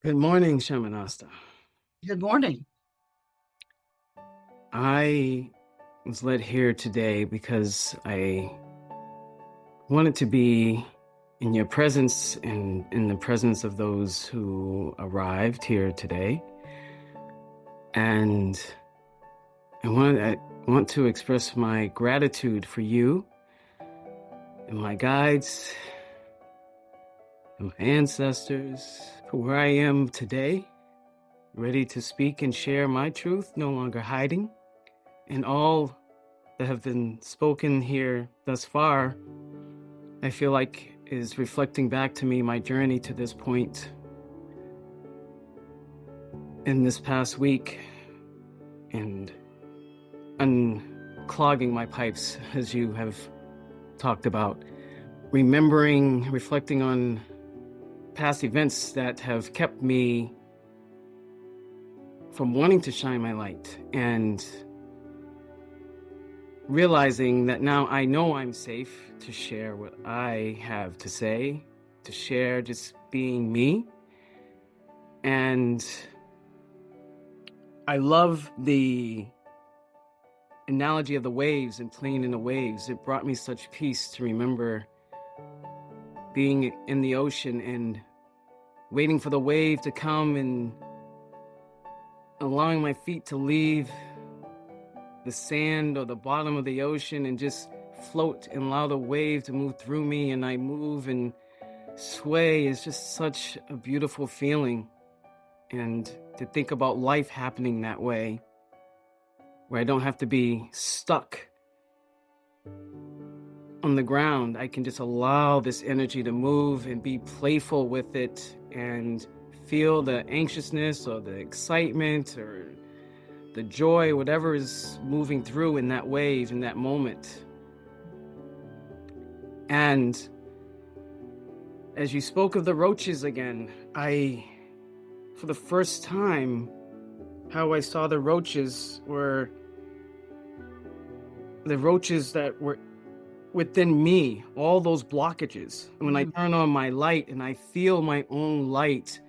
Good morning, Shamanaste. Good morning. I was led here today because I wanted to be in your presence and in the presence of those who arrived here today. And I want to express my gratitude for you and my guides and my ancestors for where I am today, ready to speak and share my truth, no longer hiding. And all that have been spoken here thus far, I feel like is reflecting back to me my journey to this point in this past week and unclogging my pipes, as you have talked about, remembering, reflecting on past events that have kept me from wanting to shine my light, and realizing that now I know I'm safe to share what I have to say, to share just being me. And I love the analogy of the waves and playing in the waves. It brought me such peace to remember being in the ocean and waiting for the wave to come and allowing my feet to leave the sand or the bottom of the ocean and just float and allow the wave to move through me, and I move and sway. Is just such a beautiful feeling. And to think about life happening that way, where I don't have to be stuck on the ground. I can just allow this energy to move and be playful with it and feel the anxiousness or the excitement or the joy, whatever is moving through in that wave, in that moment. And as you spoke of the roaches again, for the first time, how I saw the roaches were the roaches that were within me, all those blockages. And when I turn on my light and I feel my own light,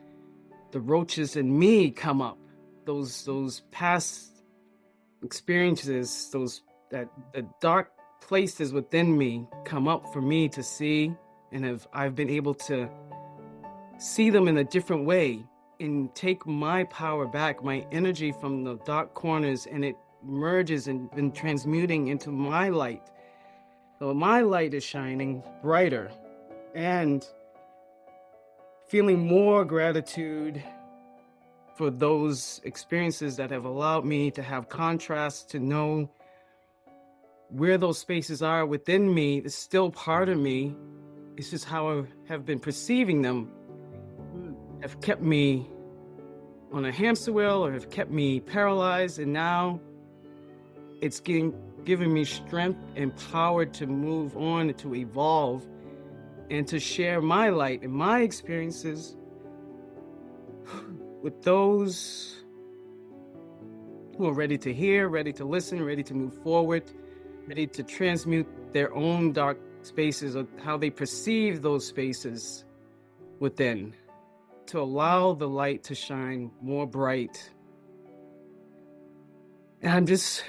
the roaches in me come up. Those past experiences, the dark places within me come up for me to see, and I've been able to see them in a different way and take my power back, my energy from the dark corners, and it merges and been transmuting into my light. So my light is shining brighter, and feeling more gratitude for those experiences that have allowed me to have contrast, to know where those spaces are within me. It's still part of me. It's just how I have been perceiving them have kept me on a hamster wheel or have kept me paralyzed. And now it's giving me strength and power to move on, to evolve, and to share my light and my experiences with those who are ready to hear, ready to listen, ready to move forward, ready to transmute their own dark spaces, or how they perceive those spaces within, to allow the light to shine more bright. And there's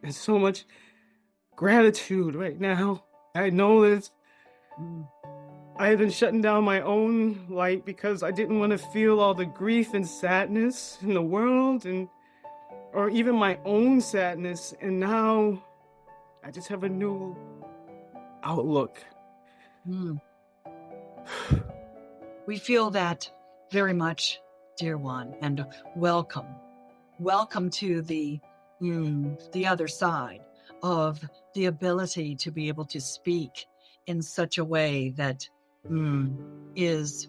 so much gratitude right now. I know that I have been shutting down my own light because I didn't want to feel all the grief and sadness in the world, or even my own sadness. And now I just have a new outlook. We feel that very much, dear one, and welcome. Welcome to the other side of the ability to be able to speak in such a way that is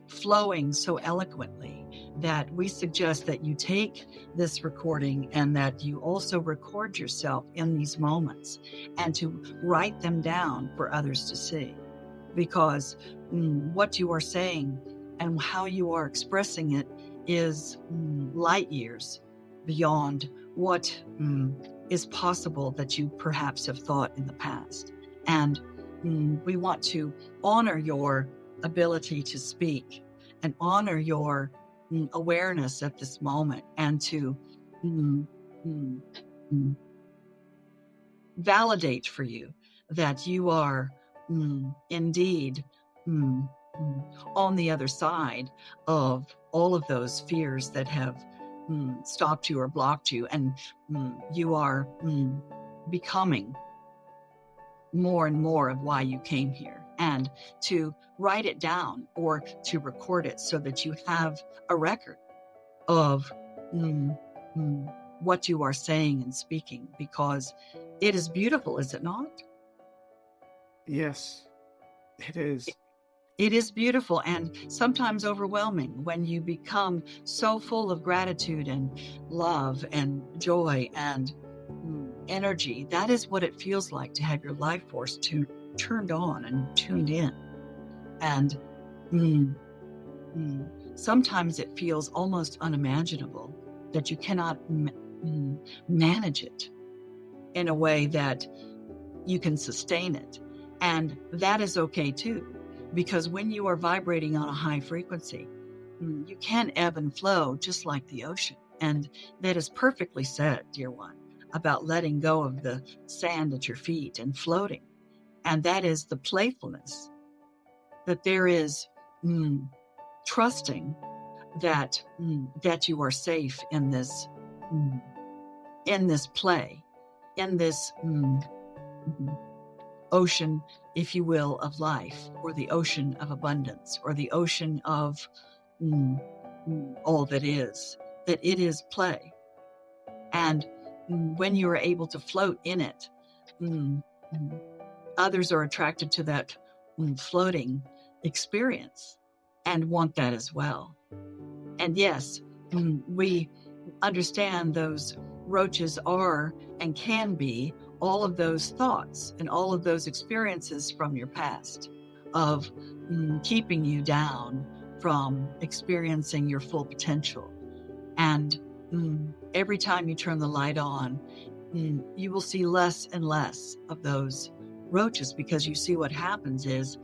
flowing so eloquently, that we suggest that you take this recording and that you also record yourself in these moments and to write them down for others to see. Because what you are saying and how you are expressing it is light years beyond what is possible that you perhaps have thought in the past. And we want to honor your ability to speak and honor your awareness at this moment, and to mm, mm, mm, validate for you that you are indeed mm, on the other side of all of those fears that have stopped you or blocked you, and you are becoming more and more of why you came here, and to write it down or to record it so that you have a record of what you are saying and speaking, because it is beautiful, is it not? Yes, it is. It is beautiful and sometimes overwhelming when you become so full of gratitude and love and joy and energy. That is what it feels like to have your life force turned on and tuned in. And sometimes it feels almost unimaginable that you cannot manage it in a way that you can sustain it. And that is okay too, because when you are vibrating on a high frequency, you can ebb and flow just like the ocean. And that is perfectly said, dear one, about letting go of the sand at your feet and floating. And that is the playfulness, that there is trusting that that you are safe in this play, in this ocean, if you will, of life, or the ocean of abundance, or the ocean of all that it is play. And when you are able to float in it, others are attracted to that floating experience and want that as well. And yes, we understand those roaches are and can be all of those thoughts and all of those experiences from your past of keeping you down from experiencing your full potential. And every time you turn the light on, you will see less and less of those roaches, because you see what happens is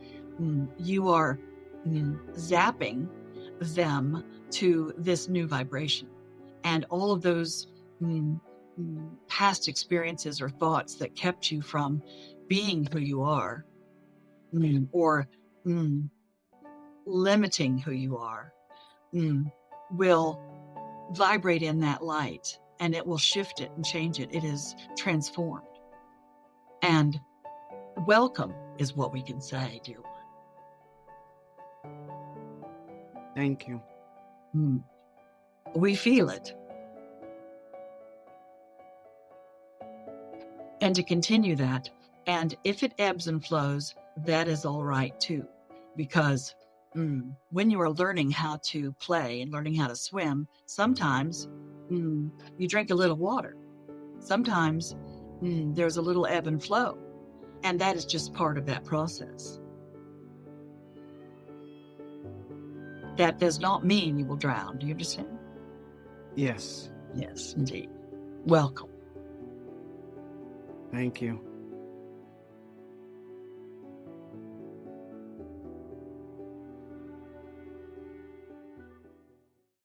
you are zapping them to this new vibration, and all of those past experiences or thoughts that kept you from being who you are, or limiting who you are, will vibrate in that light, and it will shift it and change it. It is transformed. And welcome is what we can say, dear one. Thank you. We feel it. And to continue that, and if it ebbs and flows, that is all right too, because when you are learning how to play and learning how to swim, sometimes you drink a little water. Sometimes there's a little ebb and flow, and that is just part of that process. That does not mean you will drown. Do you understand? Yes. Yes, indeed. Welcome. Thank you.